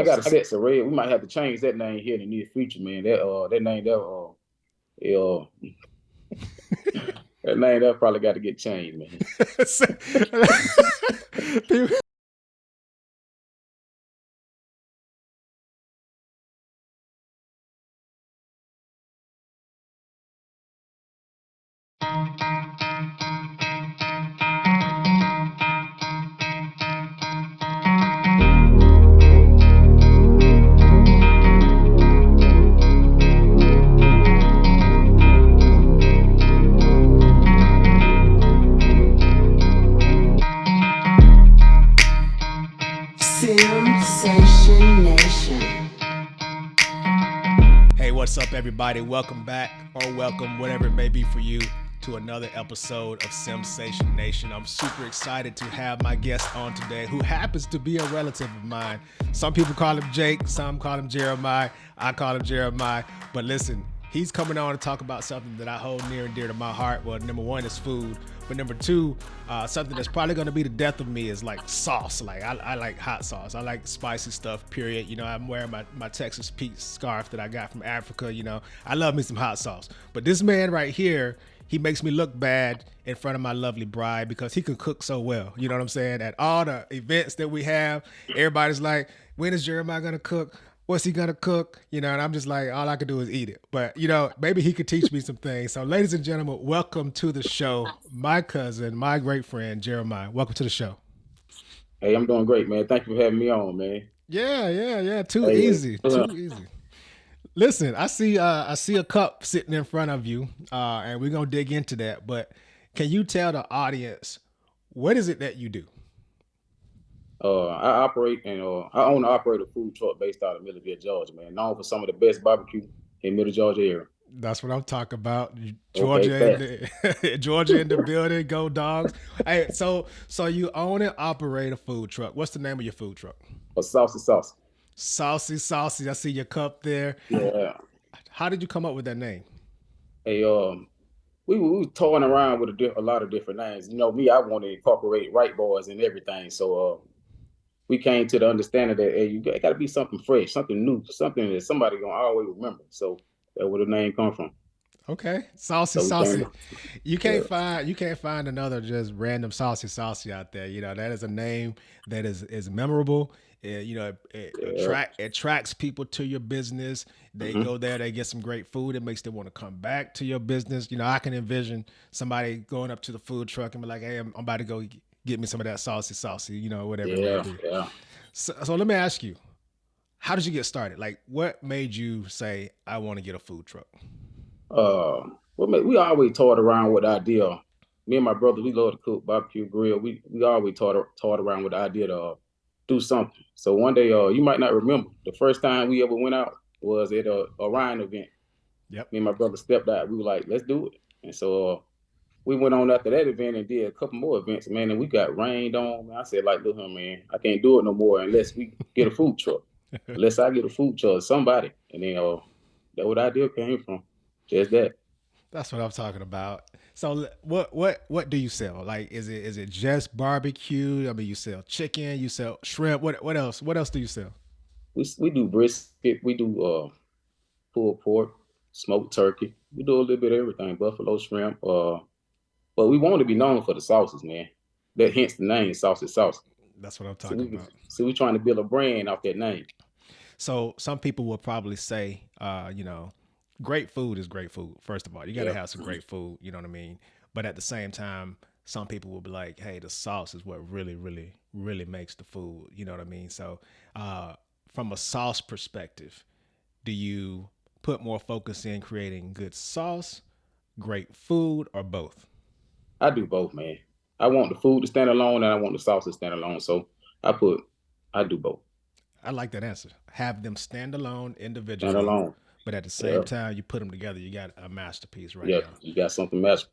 I got a set of red. We might have to change that name here in the near future, man. That name uh that name that probably got to get changed, man. People- Sensation Nation. Hey, what's up, everybody? Welcome back, or welcome, whatever it may be for you, to another episode of Sensation Nation. I'm super excited to have my guest on today, who happens to be a relative of mine. Some people call him Jake, some call him Jeremiah. I call him Jeremiah. But listen, he's coming on to talk about something that I hold near and dear to my heart. Well, number one is food, but number two, something that's probably going to be the death of me is like sauce. Like I like hot sauce. I like spicy stuff, period. You know, I'm wearing my Texas Pete scarf that I got from Africa. You know, I love me some hot sauce. But this man right here, he makes me look bad in front of my lovely bride because he can cook so well. You know what I'm saying? At all the events that we have, everybody's like, when is Jeremiah going to cook? What's he gonna cook? You know, and I'm just like, all I can do is eat it. But you know, maybe he could teach me some things. So, ladies and gentlemen, welcome to the show. My cousin, my great friend Jeremiah. Welcome to the show. Hey, I'm doing great, man. Thank you for having me on, man. Yeah. Too Hey, easy. Too easy. Listen, I see a cup sitting in front of you, and we're gonna dig into that. But can you tell the audience what is it that you do? I own and operate a food truck based out of Millville, Georgia, man. Known for some of the best barbecue in Middle Georgia area. That's what I'm talking about. Okay, Georgia in fast. the Georgia in the building. Go dogs. Hey, so you own and operate a food truck. What's the name of your food truck? A saucy sauce. Saucy. I see your cup there. Yeah. How did you come up with that name? Hey, we was toying around with a lot of different names. You know, me, I want to incorporate Wright boys and everything. So we came to the understanding that hey, you got to be something fresh, something new, something that somebody gonna always remember. So that's where the name come from. Okay, So we came, saucy. yeah. You can't find another just random saucy out there. You know that is a name that is memorable. You know, Yeah. attracts people to your business. They Hmm. go there, they get some great food. It makes them want to come back to your business. You know, I can envision somebody going up to the food truck and be like, "Hey, I'm about to go get me some of that saucy." You know, whatever it may Yeah, be. yeah. So let me ask you, how did you get started? Like, what made you say, "I want to get a food truck"? We always toyed around with the idea. Me and my brother, we love to cook, barbecue, grill. We always toyed around with the idea to do something. So one day, you might not remember the first time we ever went out was at a Ryan event. Yep. Me and my brother stepped out. We were like, let's do it. And so we went on after that event and did a couple more events, man. And we got rained on. Man. I said, like, look, here, man, I can't do it no more unless we get a food truck. Unless I get a food truck, somebody. And then that what idea came from. Just that. That's what I'm talking about. So what do you sell? Like is it just barbecue? I mean, you sell chicken, you sell shrimp. What else? What else do you sell? We do brisket, we do pulled pork, smoked turkey. We do a little bit of everything, buffalo shrimp. But we want to be known for the sauces, man. That hence the name, Saucy Sauce. That's what I'm So talking we about. so we trying to build a brand off that name. So some people will probably say, great food is great food. First of all, you got to Yeah. have some great food. You know what I mean? But at the same time, some people will be like, hey, the sauce is what really makes the food. You know what I mean? So, from a sauce perspective, do you put more focus in creating good sauce, great food, or both? I do both, man. I want the food to stand alone and I want the sauce to stand alone. So I put I do both. I like that answer. Have them stand alone Stand individually, alone. but at the same Yeah. time, you put them together, you got a masterpiece right Yeah. there. You got something magical.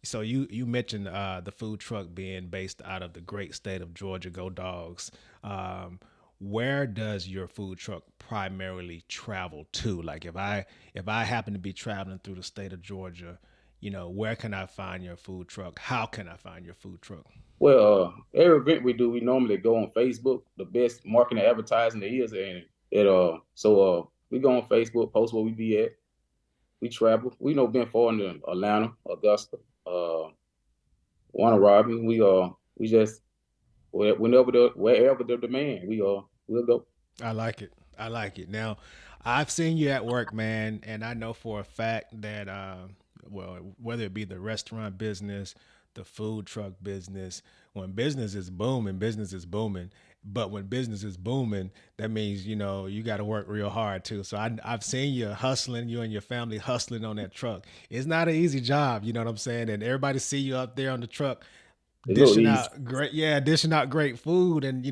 So you mentioned the food truck being based out of the great state of Georgia. Go Dogs. Um, where does your food truck primarily travel to? Like if I happen to be traveling through the state of Georgia, where can I find your food truck? How can I find your food truck? Well, every event we do, we normally go on Facebook. The best marketing and advertising there is, and we go on Facebook, post where we be at. We travel. We know been far in Atlanta, Augusta, uh, Warner Robin. We just wherever the demand, we'll go. I like it. I like it. Now, I've seen you at work, man, and I know for a fact that, well, whether it be the restaurant business, the food truck business, when business is booming. But when business is booming, that means you got to work real hard too. So I've seen you hustling, you and your family hustling on that truck. It's not an easy job, you know what I'm saying? And everybody see you up there on the truck It's a little easy. dishing out great food. And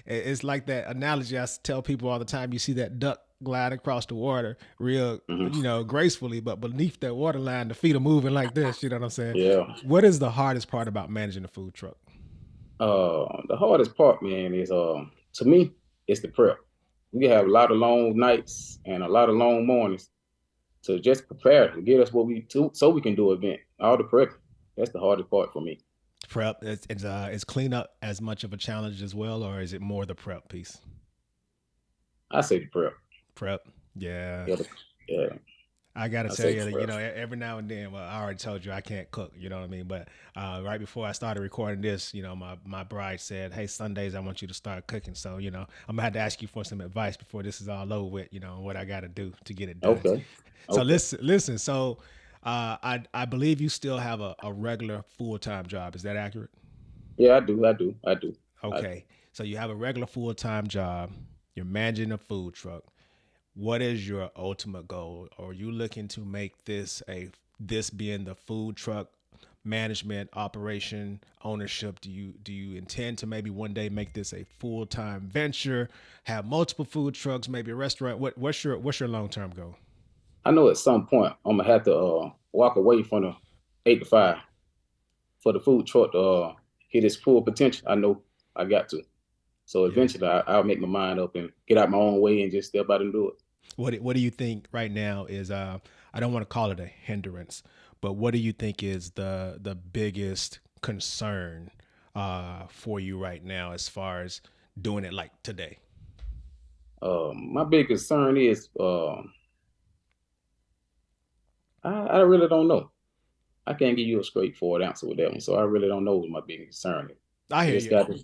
it's like that analogy I tell people all the time. You see that duck glide across the water real Hmm. gracefully, but beneath that water line the feet are moving like this, you know what I'm saying? Yeah. What is the hardest part about managing a food truck? The hardest part, man, is to me, it's the prep. We have a lot of long nights and a lot of long mornings to just prepare to get us what we to so we can do an event. All the prep. That's the hardest part for me. Prep is cleanup as much of a challenge as well, or is it more the prep piece? I say the prep. Prep. Yeah. Yeah, yeah. I gotta I tell say you that prep. every now and then. Well, I already told you I can't cook. You know what I mean. But right before I started recording this, my bride said, "Hey, Sundays I want you to start cooking." So I'm gonna have to ask you for some advice before this is all over with. What I got to do to get it done. Okay. So Okay. listen. So I believe you still have a regular full time job. Is that accurate? Yeah, I do. I do. I do. I do. Okay. So you have a regular full time job. You're managing a food truck. What is your ultimate goal? Are you looking to make this being the food truck management operation ownership? Do you intend to maybe one day make this a full time venture, have multiple food trucks, maybe a restaurant? What's your long term goal? I know at some point I'm gonna have to walk away from the 8 to 5 for the food truck to hit its full potential. I know I got to. So Yeah. eventually I'll make my mind up and get out my own way and just step out and do it. What do you think right now is I don't want to call it a hindrance, but what do you think is the biggest concern for you right now as far as doing it like today? My big concern is I really don't know. I can't give you a straightforward answer with that one. So I really don't know what my big concern is. I I hear just you. got to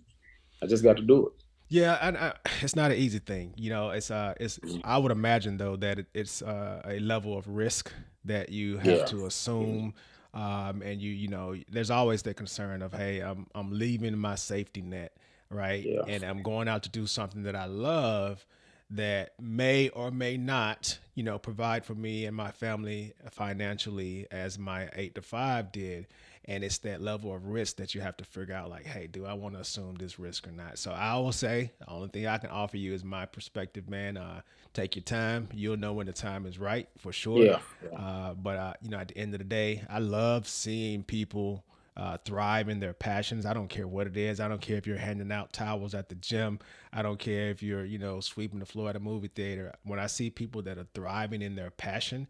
I just got to do it. Yeah, and it's not an easy thing. It's Mhm. I would imagine though that it's a level of risk that you have Yeah. to Mhm. assume, and there's always that concern of, hey, I'm leaving my safety net, right, Yeah. and I'm going out to do something that I love that may or may not, provide for me and my family financially as my 8 to 5 did. And it's that level of risk that you have to figure out, like, hey, do I want to assume this risk or not? So I will say the only thing I can offer you is my perspective, man. Take your time. You'll know when the time is right for sure. Yeah. Yeah. But at the end of the day, I love seeing people thrive in their passions. I don't care what it is. I don't care if you're handing out towels at the gym. I don't care if you're, sweeping the floor at a movie theater. When I see people that are thriving in their passion,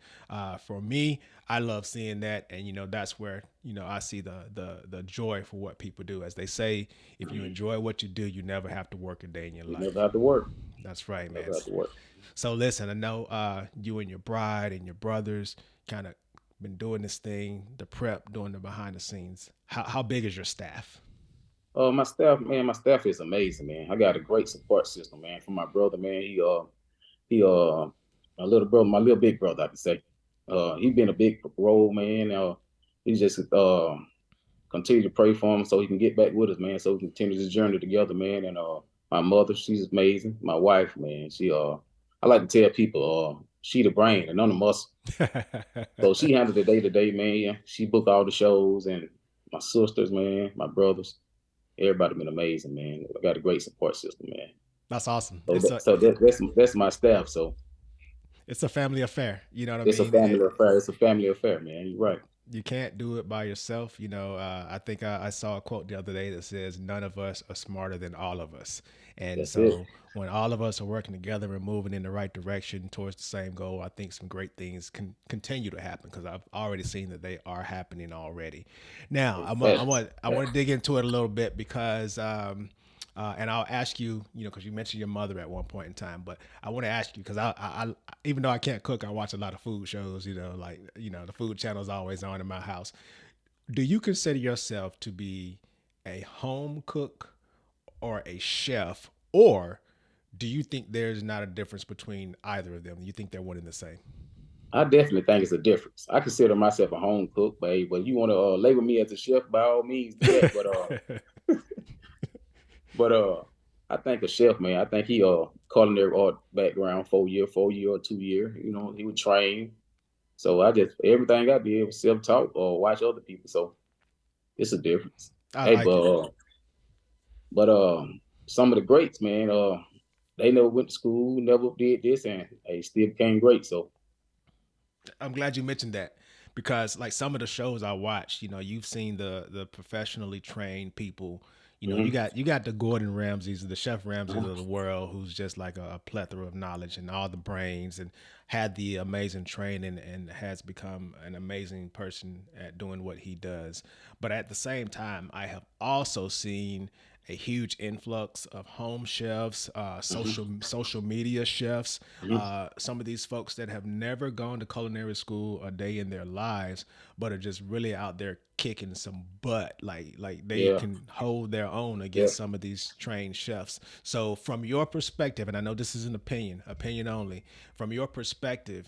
for me, I love seeing that, and that's where I see the joy for what people do. As they say, if you Mhm. enjoy what you do, you never have to work a day in your You never life. have to work. That's right, man. Never have to work. So listen, I know you and your bride and your brothers kind of been doing this thing, the prep, doing the behind the scenes. How big is your staff? My staff, man, my staff is amazing, man. I got a great support system, man. From my brother, man. He my little brother, my little big brother, I could say. He been a big role, man. He just continue to pray for him so he can get back with us, man. So we can continue this journey together, man. And my mother, she's amazing. My wife, man, I like to tell people, she the brain and none the muscle. So she handled the day to day, man. Yeah. She booked all the shows and my sisters, man, my brothers, everybody been amazing, man. I got a great support system, man. That's awesome. So that's my staff. So It's a family affair. You know what I it's a mean? family affair. It's a family affair, man. You're right. You can't do it by yourself. I think I saw a quote the other day that says, "None of us are smarter than all of us." And That's it. so, when all of us are working together and moving in the right direction towards the same goal, I think some great things can continue to happen because I've already seen that they are happening already. Now, Hey, I want I facts. want I want to dig into it a little bit because. And I'll ask you, because you mentioned your mother at one point in time, but I want to ask you because even though I can't cook, I watch a lot of food shows. Like the food channel is always on in my house. Do you consider yourself to be a home cook or a chef, or do you think there's not a difference between either of them? You think they're one and the same? I definitely think it's a difference. I consider myself a home cook, babe, but you want to label me as a chef, by all means, do that. But I think a chef, man. I think he culinary art background, 4 year or 2 year. He would train. So I just everything I did was self taught or watch other people. So it's a difference. I Hey, like it. but some of the greats, man. They never went to school, never did this, and they still became great. So I'm glad you mentioned that because like some of the shows I watched, you've seen the professionally trained people. You mhm, got the Gordon Ramsays, the Chef Ramsays mhm. of the world, who's just like a plethora of knowledge and all the brains, and had the amazing training and has become an amazing person at doing what he does. But at the same time, I have also seen a huge influx of home chefs, social media chefs, Mhm. some of these folks that have never gone to culinary school a day in their lives, but are just really out there kicking some butt. Like they Yeah, can hold their own yeah. against some of these trained chefs. So from your perspective, and I know this is an opinion only, from your perspective,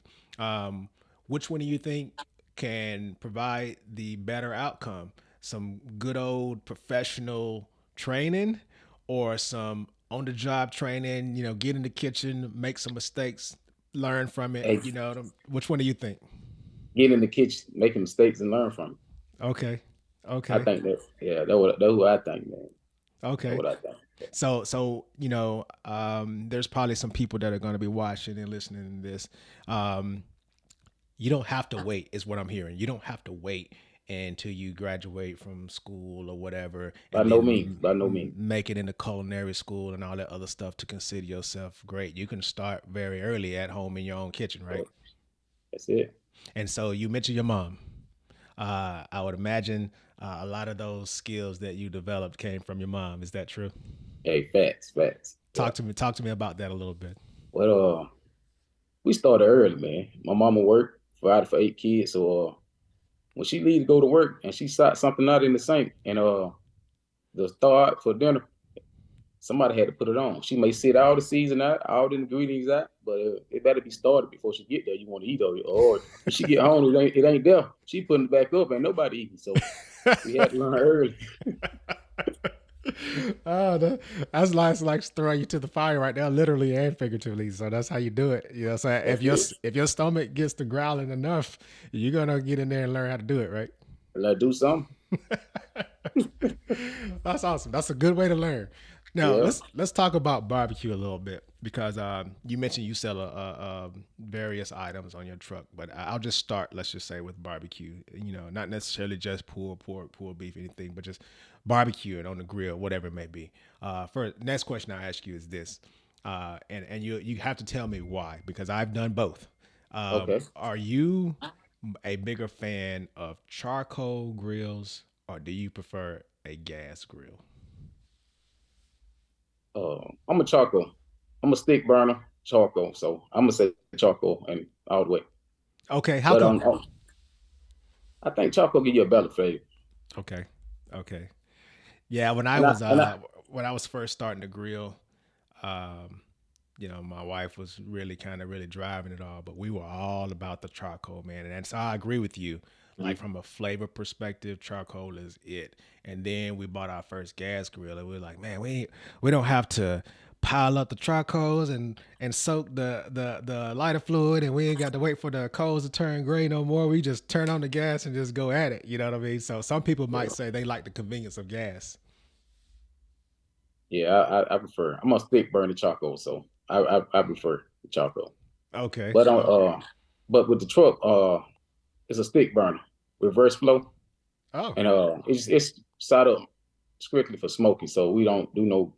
which one do you think can provide the better outcome? Some good old professional training or some on the job training, get in the kitchen, make some mistakes, learn from it, Hey, which one do you think? get in the kitchen, making mistakes, and learn from it. Okay. I Okay. think that, yeah, that's what I think, man. That's Okay. what I think. So there's probably some people that are going to be watching and listening to this. Um, you don't have to wait, is what I'm hearing. You don't have to wait until you graduate from school or whatever, By and no then means, by no means. make it into culinary school and all that other stuff to consider yourself great. You can start very early at home in your own kitchen, Yeah, right? that's it. And so you mentioned your mom. I would imagine a lot of those skills that you developed came from your mom. Is that true? Hey, facts, facts. Yeah. Talk to me about that a little bit. Well, we started early, man. My mama worked, provided for 8 kids. So when she leave to go to work and she shot something out in the sink and the start for dinner, somebody had to put it on. She may sit all the season out, all the ingredients out, but it better be started before she get there. You want to eat of it, or when she get home, it ain't there. She putting it back up, and nobody eating. So we had to learn early. Oh, that's like throwing you to the fire right there, literally and figuratively. So that's how you do it. So That's it. if your stomach gets to growling enough, you're gonna get in there and learn how to do it, right? Let's do something. That's awesome. That's a good way to learn. Now Yeah. let's talk about barbecue a little bit because you mentioned you sell various items on your truck, but I'll just start. Let's just say with barbecue. Not necessarily just pulled pork, pulled beef, anything, but just barbecue and on the grill, whatever it may be. First, next question I ask you is this, and you have to tell me why because I've done both. Okay. Are you a bigger fan of charcoal grills or do you prefer a gas grill? I'm a charcoal. I'm a stick burner charcoal. So I'm gonna say charcoal and all the way. Okay, how But come? I think charcoal give you a better flavor. Okay, okay, yeah. And I When I was first starting to grill, um, my wife was really driving it all, but we were all about the charcoal, man. And so I agree with you. Like mhm. from a flavor perspective, charcoal is it. And then we bought our first gas grill, and we were like, man, we don't have to pile up the charcoals and soak the lighter fluid, and we ain't got to wait for the coals to turn gray no more. We just turn on the gas and just go at it. You know what I mean? So some people might Yeah, say they like the convenience of gas. yeah. I prefer. I'm a stick burner charcoal, so I prefer the charcoal. Okay. But Okay. but with the truck, it's a stick burner. reverse flow, Oh. and it's set up strictly for smoking. So we don't do no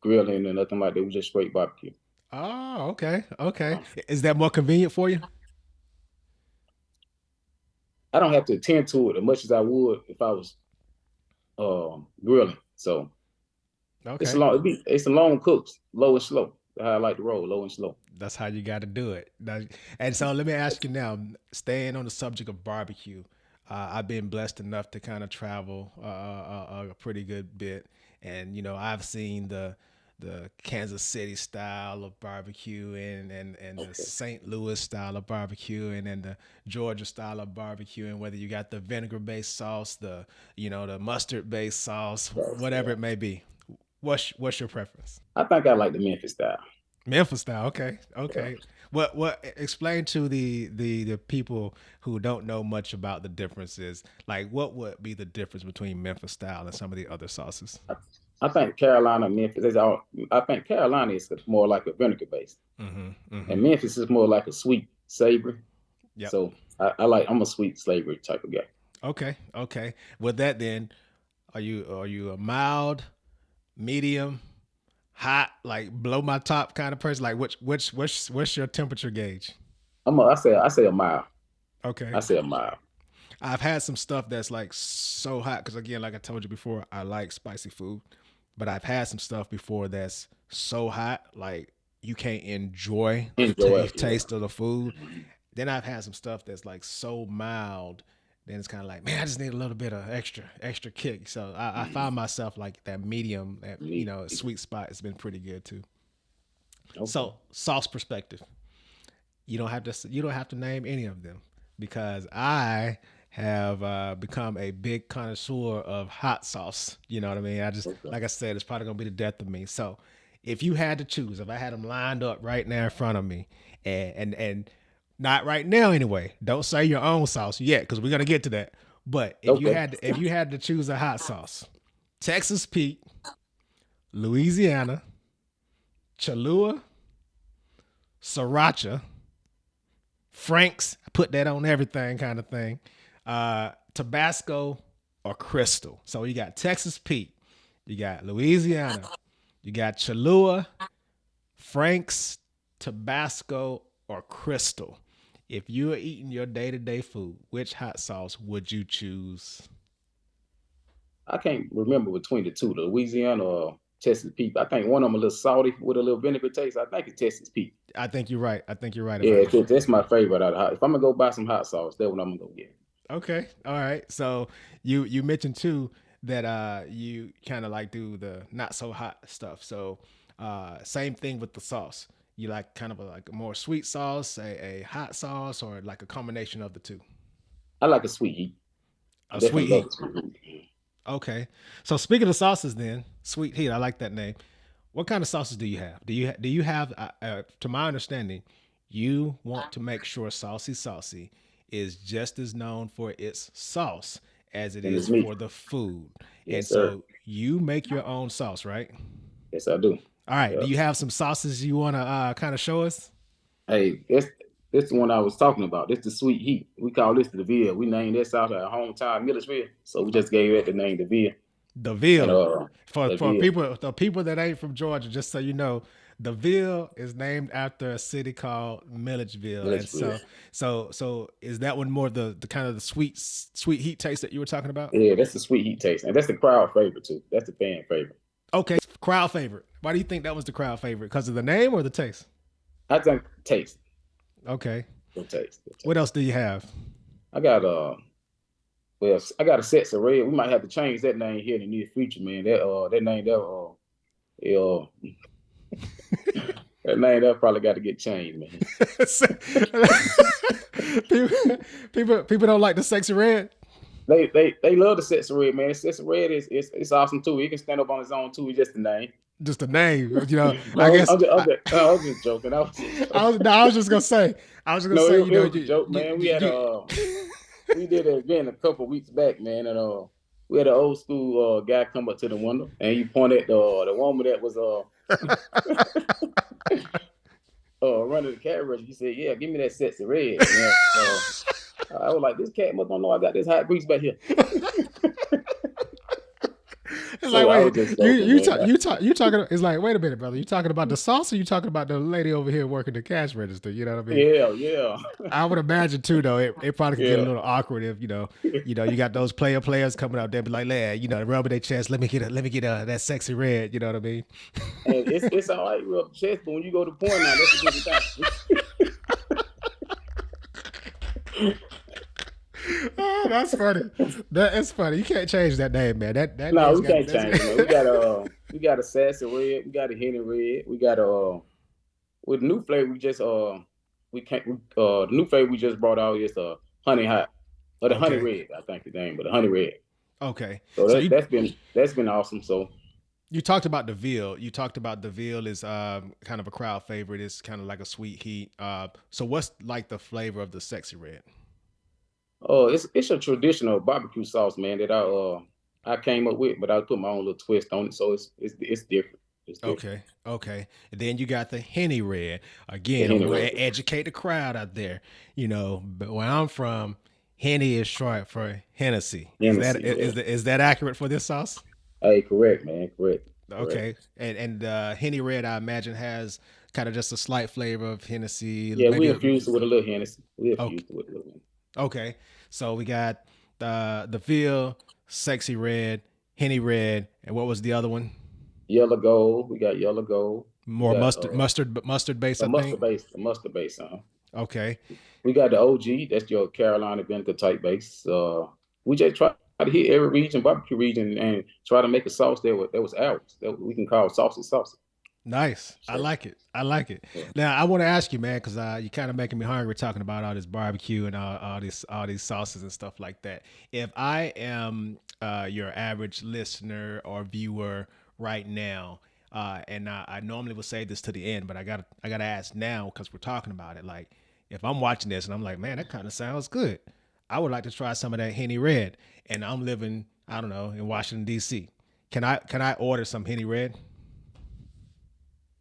grilling or nothing like that. We just straight barbecue. Oh, okay. Okay. Um, Is that more convenient for you? I don't have to attend to it as much as I would if I was grilling. So Okay. it's a long cooks, low and slow. How I like to roll, low and slow. That's how you got to do it. And so let me ask you now, staying on the subject of barbecue, I've been blessed enough to kind of travel a pretty good bit, and I've seen the Kansas City style of barbecue and the Okay. St. Louis style of barbecue and then the Georgia style of barbecue, and whether you got the vinegar based sauce, the mustard based sauce, whatever Yeah. it may be. What's your preference? I think I like the Memphis style. Memphis style. Okay. Yeah. Okay. What explain to the people who don't know much about the differences, like what would be the difference between Memphis style and some of the other sauces? I, I think Carolina, Memphis is all. I think Carolina is more like a vinegar base, Mm-hmm. Mm-hmm. and Memphis is more like a sweet, savory. Yep. So I'm a sweet savory type of guy. Okay. Okay. With that then, are you a mild, medium, hot, like blow my top kind of person? Like what's your temperature gauge? I say a mile. Okay. I say a mile. I've had some stuff that's like so hot because again, like I told you before, I like spicy food, but I've had some stuff before that's so hot like you can't enjoy the Enjoy it. Yeah. taste of the food. Then I've had some stuff that's like so mild, then it's kind of like, man, I just need a little bit of extra kick. So I find myself like that medium, that Me. sweet spot has been pretty good too. Okay. So sauce perspective, you don't have to name any of them because I have become a big connoisseur of hot sauce. You know what I mean? I just Okay. like I said, it's probably gonna be the death of me. So if you had to choose, if I had them lined up right now in front of me, and not right now anyway, don't say your own sauce yet because we're gonna get to that. But Okay. if you had to choose a hot sauce, Texas Pete, Louisiana, Cholula, Sriracha, Frank's, I put that on everything kind of thing. Tabasco or Crystal. So you got Texas Pete, you got Louisiana, you got Cholula, Frank's, Tabasco, or Crystal. If you are eating your day to day food, which hot sauce would you choose? I can't remember between the two, the Louisiana or Texas Pete. I think one of them a little salty with a little vinegar taste. I think it's Texas Pete. I think you're right. I think you're right about Yeah, that. that's my favorite out of hot. If I'm gonna go buy some hot sauce, that's what I'm gonna go get. Okay. All right. So you mentioned too that you kind of like do the not so hot stuff. So same thing with the sauce. You like kind of like a more sweet sauce, a hot sauce, or like a combination of the two. I like a sweet heat. I A sweet definitely love heat. a sweet heat. Okay. So speaking of sauces, then sweet heat. I like that name. What kind of sauces do you have? Do you have? To my understanding, you want to make sure Saucy is just as known for its sauce as it And is it's me. for the food, and Yes, sir. so you make your own sauce, right? Yes, I do. All right. Do Yeah. you have some sauces you want to kind of show us? Hey, this the one I was talking about. This the sweet heat. We call this the Ville. We named this out our hometown, Millersville. So we just gave it the name the Ville. The And Ville. For the for Ville. people the people that ain't from Georgia, just so you know, the Ville is named after a city called Milledgeville, and Millersville. so is that one more the kind of the sweet heat taste that you were talking about? Yeah, that's the sweet heat taste. And that's the crowd favorite too. That's the fan favorite. Okay, crowd favorite. Why do you think that was the crowd favorite? Because of the name or the taste? I think taste. Okay. Good taste. Good What taste. else do you have? I got I got a set of red. We might have to change that name here in the near future, man. That name uh that name that probably got to get changed, man. people don't like the sexy red. They love the sets of red, man. Sets of red it's awesome too. He can stand up on his own too. It's just a name. Just a name, I No, guess I was just joking. I was just I joking. was no, I was just gonna say, No, you it know, was a joke, man. We did an event a couple of weeks back, man, and we had an old school guy come up to the window and he pointed at the woman that was running the carriage. He said, "Yeah, give me that sets of red." Yeah, I was like, this cat must don't know I got this hot grease back here. It's like, So I wait, was just joking, man. you talking? It's like, wait a minute, brother. You talking about the sauce, or you talking about the lady over here working the cash register? You know what I mean? Yeah. I would imagine too, though. It probably could get a Yeah. little awkward if you got those players coming out there, be like, lad, rubbing their chest. Let me get that sexy red. You know what I mean? And it's all right, rub chest, but when you go to porn now, that's a different time. Oh, that's funny. That is funny. You can't change that name, man. That No, name's we can't change it, man. We got a sassy red, we got a henny red, we got a with new flavor. We just we can't the new flavor we just brought out is honey hot or the honey Okay. red, I think the name, but the honey red. Okay. So So that's been awesome. So you talked about the veal. You talked about the veal is kind of a crowd favorite. It's kind of like a sweet heat. So what's like the flavor of the sexy red? it's a traditional barbecue sauce, man, that I came up with, but I put my own little twist on it. So it's different. It's different. Okay, okay. And then you got the henny red. The Again, I'm henny going red. to educate the crowd out there. But where I'm from, henny is short for Hennessy. Hennessy, yeah. Is that accurate for this sauce? Hey, correct, man. Correct. Okay. And henny red, I imagine, has kind of just a slight flavor of Hennessy. Yeah, Maybe we infused it with a little Hennessy. We okay. infused it with a little. Okay. So we got the veal, sexy red, henny red, and what was the other one? Yellow gold. We got yellow gold. More We got mustard base, I think. the mustard base. Okay. We got the OG. That's your Carolina vinegar type base. We just try to hit every region, barbecue region, and try to make a sauce that was ours that we can call saucy. Nice. I So, like it. I like it. yeah. Now I want to ask you, man, because you kind of making me hungry talking about all this barbecue and all these sauces and stuff like that. If I am your average listener or viewer right now, and I normally would say this to the end, but I gotta ask now because we're talking about it. Like, if I'm watching this and I'm like, man, that kind of sounds good. I would like to try some of that Henny Red, and I'm living, I don't know, in Washington D.C. Can I order some Henny Red?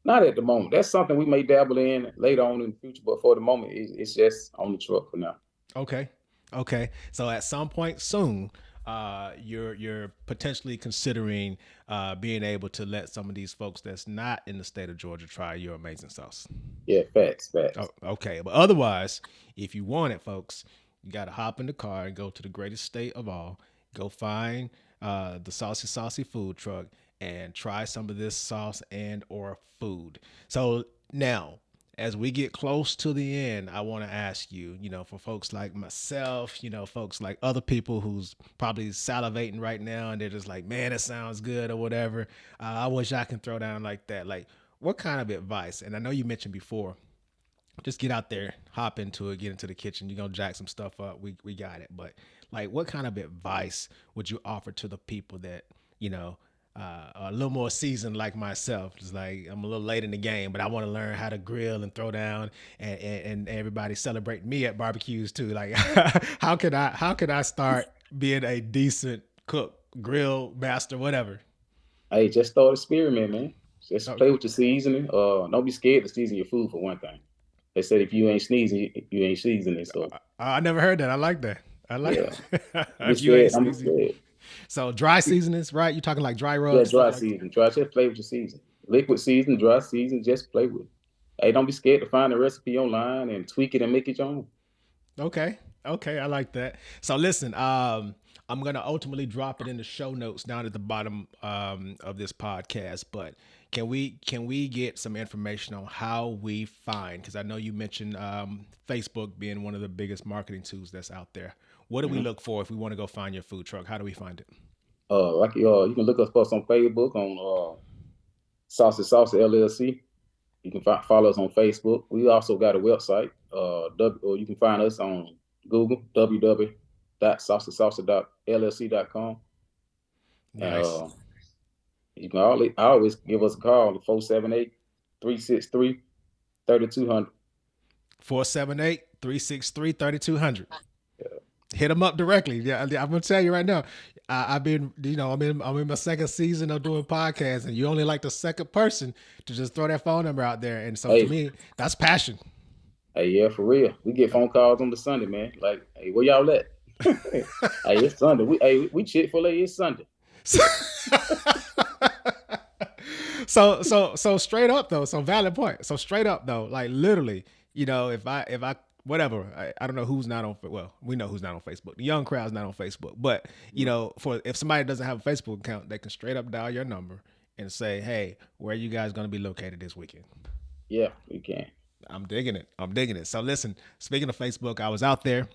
Not at the moment. That's something we may dabble in later on in the future, but for the moment, it's just on the truck for now. Okay. Okay. So at some point soon, you're potentially considering being able to let some of these folks that's not in the state of Georgia try your amazing sauce. Yeah, facts. Oh, okay. But otherwise, if you want it, folks, you got to hop in the car and go to the greatest state of all. Go find the Saucy food truck and try some of this sauce and or food. So now, as we get close to the end, I want to ask you, for folks like myself, folks like other people who's probably salivating right now and they're just like, man, it sounds good or whatever. I wish I can throw down like that. Like, what kind of advice? And I know you mentioned before, just get out there, hop into it, get into the kitchen. You're going to jack some stuff up. We got it. But like, what kind of advice would you offer to the people that, a little more seasoned like myself? Just like, I'm a little late in the game, but I want to learn how to grill and throw down and everybody celebrate me at barbecues too. Like, how could I start being a decent cook, grill master, whatever? Hey, just start experiment, man. Just Oh, play with your seasoning. Don't be scared to season your food for one thing. They said if you ain't sneezing, you ain't seasoning. So I never heard that. I like that. I like yeah, that. be If you ain't scared. I'm seasoned. scared. So dry seasonings, right? You talking like dry Yeah, rub stuff dry like that? season. Just play with your season. Liquid season, dry season, just play with it. Hey, don't be scared to find a recipe online and tweak it and make it your own. Okay. Okay. I like that. So listen, I'm gonna ultimately drop it in the show notes down at the bottom of this podcast. But can we get some information on how we find? Because I know you mentioned Facebook being one of the biggest marketing tools that's out there. What do we look for if we want to go find your food truck? How do we find it? You can look us up on Facebook on Saucy LLC. You can follow us on Facebook. We also got a website. Or you can find us on Google, www.saucysalsa.llc.com. And Nice. you can always give us a call at 478-363-3200. 478-363-3200. Hit them up directly. Yeah, I'm gonna tell you right now. I've been, I'm in my second season of doing podcasts, and you only like the second person to just throw that phone number out there. And so to Hey, me, that's passion. Hey, yeah, for real. We get phone calls on the Sunday, man. Like, hey, where y'all at? Hey, it's Sunday. We Chick-fil-A. It's Sunday. So straight up though, so valid point. So straight up though, like literally, if I whatever, I don't know who's not on. Well, we know who's not on Facebook. The young crowd's not on Facebook, but for if somebody doesn't have a Facebook account, they can straight up dial your number and say, "Hey, where are you guys going to be located this weekend?" Yeah, we can. I'm digging it. I'm digging it. So listen, speaking of Facebook, I was out there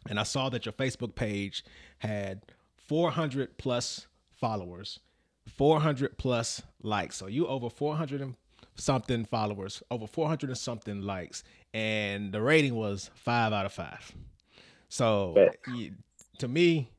and I saw that your Facebook page had 400 plus followers, 400 plus likes. So you over 400 and something followers, over 400 and something likes, and the rating was 5 out of 5. So to me,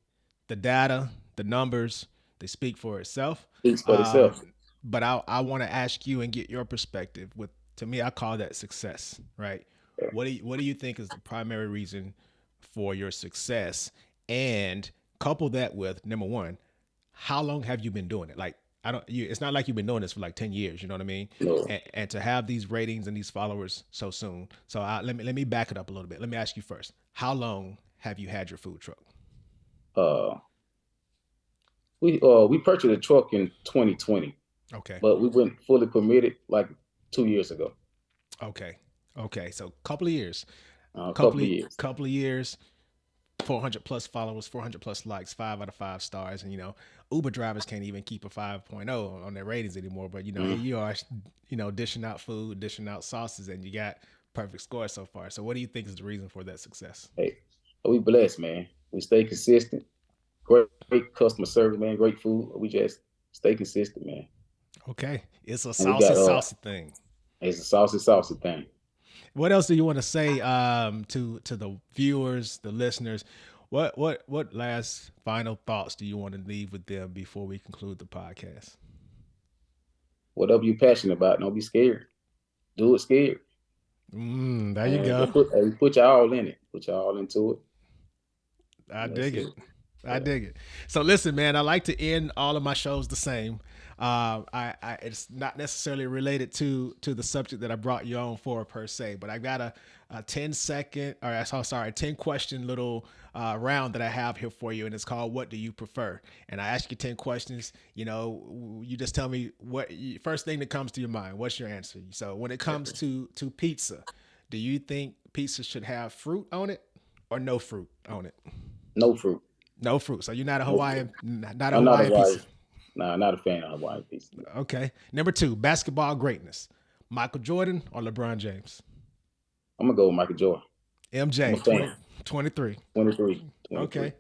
the data, the numbers, they speak for itself. Speaks for itself. But I want to ask you and get your perspective. To me, I call that success, right? Yeah. What do you think is the primary reason for your success? And couple that with number one, how long have you been doing it? Like it's not like you've been doing this for like 10 years, you know what I mean? No. And to have these ratings and these followers so soon. So let me back it up a little bit. Let me ask you first. How long have you had your food truck? We purchased a truck in 2020. Okay. But we went fully permitted like 2 years ago. Okay. So couple of years. Couple of years. 400 plus followers, 400 plus likes, 5 out of 5 stars. And, Uber drivers can't even keep a 5.0 on their ratings anymore. But, here you are, dishing out food, dishing out sauces, and you got perfect scores so far. So what do you think is the reason for that success? Hey, we blessed, man. We stay consistent. Great customer service, man. Great food. We just stay consistent, man. Okay. It's a saucy thing. It's a saucy thing. What else do you want to say to the viewers, the listeners? What last final thoughts do you want to leave with them before we conclude the podcast? Whatever you're passionate about, don't be scared. Do it scared. There you go. Put your all in it. Put your all into it. I dig it. So listen, man, I like to end all of my shows the same. It's not necessarily related to the subject that I brought you on for per se, but I got a 10 question little round that I have here for you, and it's called "What do you prefer?" And I ask you 10 questions. You just tell me first thing that comes to your mind. What's your answer? So when it comes to pizza, do you think pizza should have fruit on it or no fruit on it? No fruit. No fruit. So you're not a Hawaiian, not a Hawaiian pizza. Nah, not a fan of Hawaiian pizza. Okay. Number 2, basketball greatness. Michael Jordan or LeBron James? I'm going to go with Michael Jordan. MJ, 23. 23. Okay.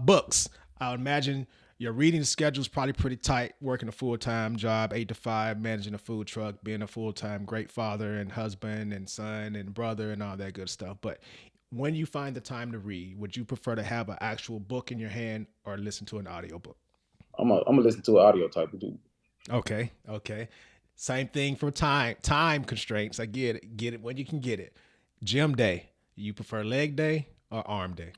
Books. I would imagine your reading schedule is probably pretty tight, working a full-time job, 8 to 5, managing a food truck, being a full-time great father and husband and son and brother and all that good stuff. But when you find the time to read, would you prefer to have an actual book in your hand or listen to an audiobook? I'm gonna listen to an audio type of dude. Okay. Same thing for time constraints. I get it when you can get it. Gym day. You prefer leg day or arm day?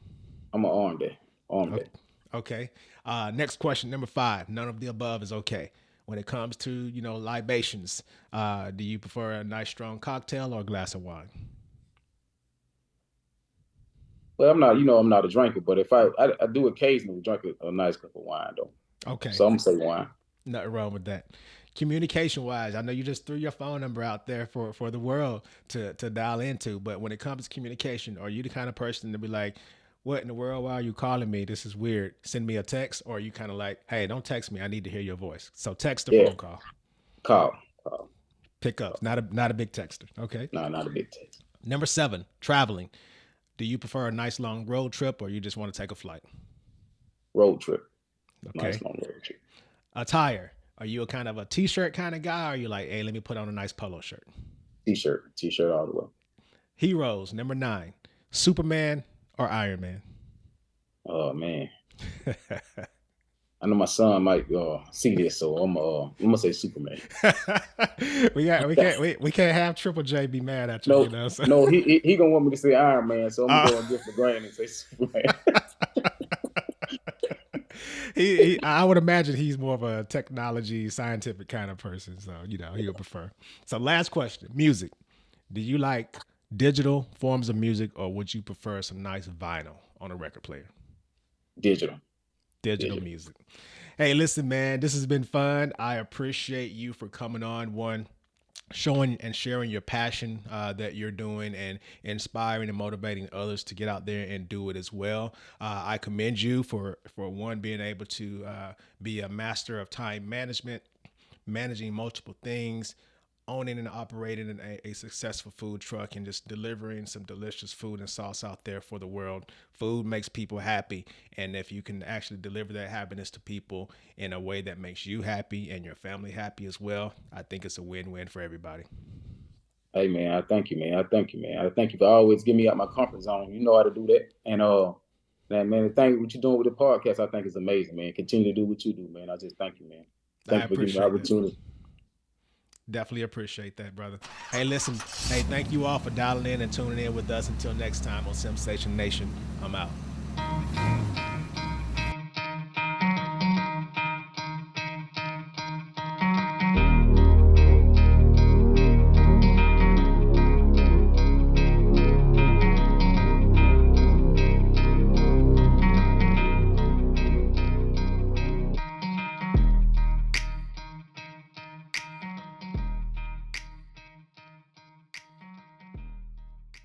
I'm an arm day. Day. Okay. Next question, number 5. None of the above is okay. When it comes to libations, do you prefer a nice strong cocktail or a glass of wine? Well, I'm not a drinker, but if I do occasionally drink a nice cup of wine though. Okay. So I'm gonna say wine. Nothing wrong with that. Communication wise, I know you just threw your phone number out there for the world to dial into, but when it comes to communication, are you the kind of person to be like, what in the world, why are you calling me? This is weird. Send me a text, or are you kind of like, hey, don't text me. I need to hear your voice. So text or phone call? Call. Pick up. Not a big texter. Okay. No, not a big text. Number 7, traveling. Do you prefer a nice long road trip or you just want to take a flight? Road trip. Okay. Nice long road trip. Attire. Are you a kind of a t-shirt kind of guy or are you like, hey, let me put on a nice polo shirt? T-shirt all the way. Heroes. Number 9, Superman or Iron Man? Oh man. I know my son might see this, so I'm gonna say Superman. we can't have Triple J be mad at you. No, he gonna want me to say Iron Man, so I'm gonna go against the grain and say Superman. I would imagine he's more of a technology, scientific kind of person, so he would prefer. So last question: music. Do you like Digital forms of music, or would you prefer some nice vinyl on a record player? Digital. Digital Digital. music. Hey, listen, man, this has been fun. I appreciate you for coming on. One, showing and sharing your passion that you're doing, and inspiring and motivating others to get out there and do it as well. I commend you for one, being able to be a master of time management, managing multiple things, owning and operating a successful food truck, and just delivering some delicious food and sauce out there for the world. Food makes people happy. And if you can actually deliver that happiness to people in a way that makes you happy and your family happy as well, I think it's a win-win for everybody. Hey man, I thank you, man. I thank you, man. I thank you for always getting me out my comfort zone. You know how to do that. And man, thank you what you're doing with the podcast. I think is amazing, man. Continue to do what you do, man. I just thank you, man. I Thank you for giving me the appreciate that. opportunity. Definitely appreciate that, brother. Hey, listen. Hey, thank you all for dialing in and tuning in with us. Until next time on Sensation Nation, I'm out.